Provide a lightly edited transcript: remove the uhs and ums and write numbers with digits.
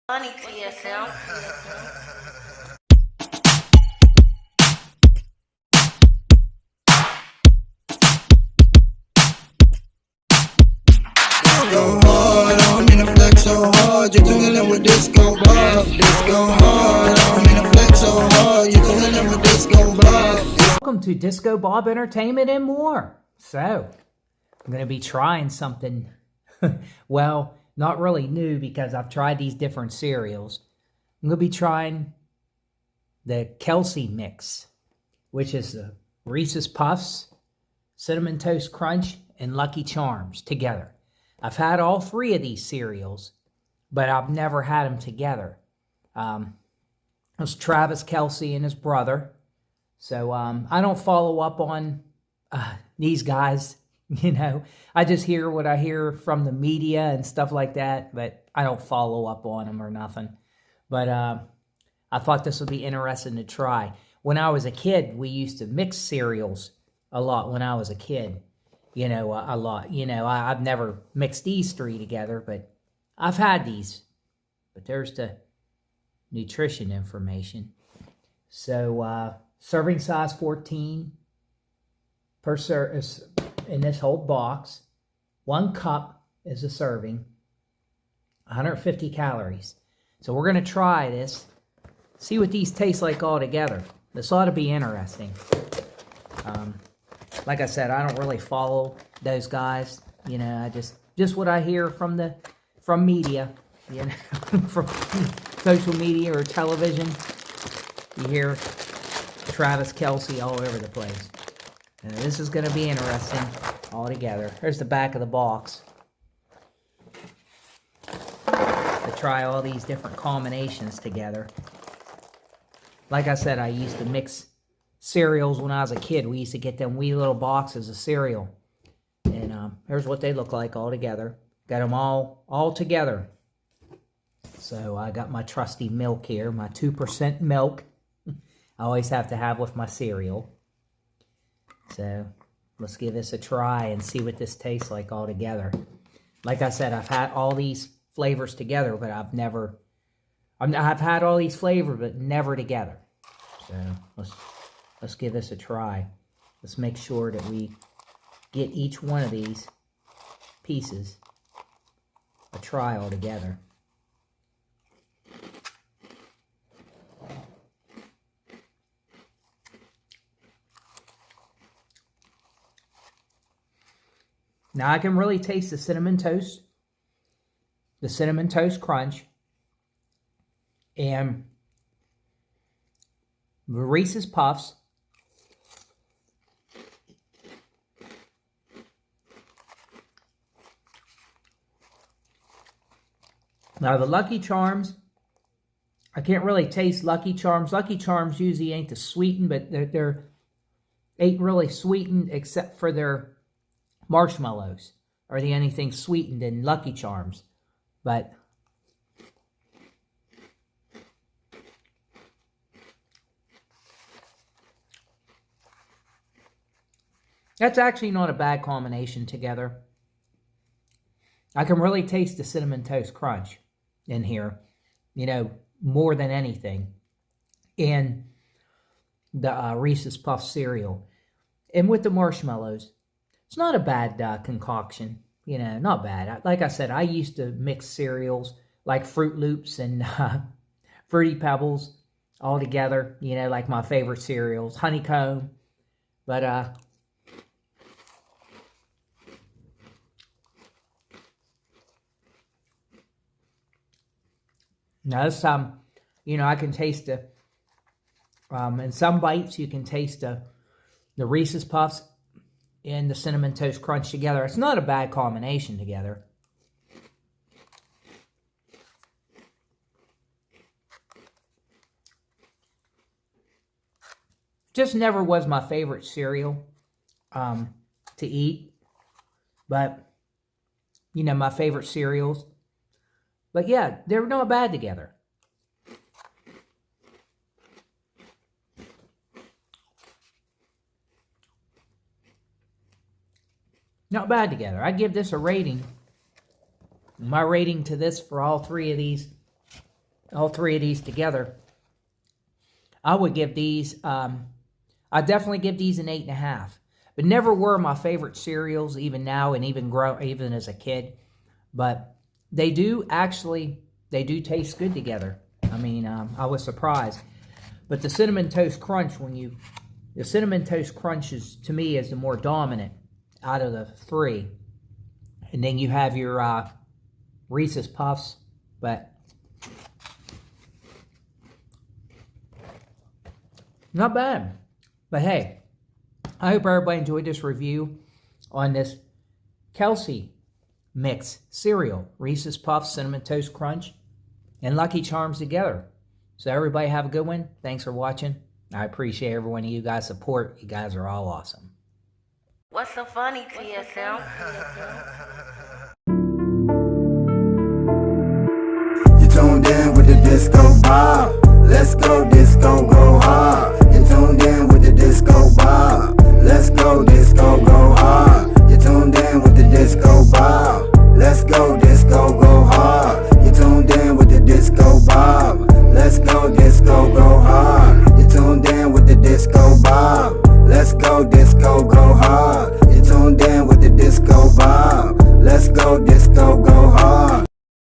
Money TSM. Go hard, I'm in a flex so hard, you're tuning in with Disco Bob. Disco hard, I'm in a flex so hard, you're tuning in with Disco Bob. Welcome to Disco Bob Entertainment and more. So, I'm going to be trying something, well, not really new because I've tried these different cereals. I'm going to be trying the Kelce mix, which is the Reese's Puffs, Cinnamon Toast Crunch, and Lucky Charms together. I've had all three of these cereals, but I've never had them together. It was Travis Kelce and his brother. So I don't follow up on these guys, I just hear what I hear from the media and stuff like that, but I don't follow up on them or nothing. But I thought this would be interesting to try. When I was a kid, we used to mix cereals a lot when I was a kid, a lot. I've never mixed these three together, but I've had these. But there's the nutrition information. So, serving size 14 per in this whole box. 1 cup is a serving. 150 calories. So we're going to try this. See what these taste like all together. This ought to be interesting. Like I said, I don't really follow those guys. I just what I hear from media, from social media or television. You hear Travis Kelce all over the place. And this is going to be interesting all together. There's the back of the box. To try all these different combinations together. Like I said, I used to mix cereals when I was a kid. We used to get them wee little boxes of cereal. And here's what they look like all together. Got them all together. So I got my trusty milk here, my 2% milk. I always have to have with my cereal. So let's give this a try and see what this tastes like all together. Like I said, I've had all these flavors together, but I've had all these flavors, but never together. So let's give this a try. Let's make sure that we get each one of these pieces a try all together. Now I can really taste the Cinnamon Toast Crunch, and the Reese's Puffs. Now the Lucky Charms, I can't really taste Lucky Charms. Lucky Charms usually ain't the sweetened, but they're ain't really sweetened except for their marshmallows are the only thing sweetened in Lucky Charms. But that's actually not a bad combination together. I can really taste the Cinnamon Toast Crunch in here, more than anything. And the Reese's Puff cereal. And with the marshmallows, it's not a bad concoction, not bad. Like I said, I used to mix cereals like Fruit Loops and Fruity Pebbles all together, like my favorite cereals, Honeycomb. But now this time, I can taste the, in some bites you can taste the Reese's Puffs and the Cinnamon Toast Crunch together. It's not a bad combination together. Just never was my favorite cereal to eat. But, my favorite cereals. But yeah, they're not bad together. Not bad together. I give this a rating. My rating to this for all three of these all three of these together, I would give these, I definitely give these an 8.5. But never were my favorite cereals, even now and even as a kid. But they do taste good together. I mean, I was surprised. But the Cinnamon Toast Crunch, the Cinnamon Toast Crunch is, to me, is the more dominant out of the three. And then you have your Reese's Puffs, but not bad. But hey, I hope everybody enjoyed this review on this Kelce mix cereal, Reese's Puffs, Cinnamon Toast Crunch, and Lucky Charms together. So everybody have a good one. Thanks for watching. I appreciate every one of you guys' support. You guys are all awesome. What's so funny, TSM? You tuned in with the disco bob. Let's go disco, go hard. You tuned in with the disco bob. Let's go disco, go hard. You tuned in with the disco bob. Let's go disco, go hard. You tuned in with the disco bob. Let's go disco, go hard. You tuned in with the disco bob. Let's go disco, go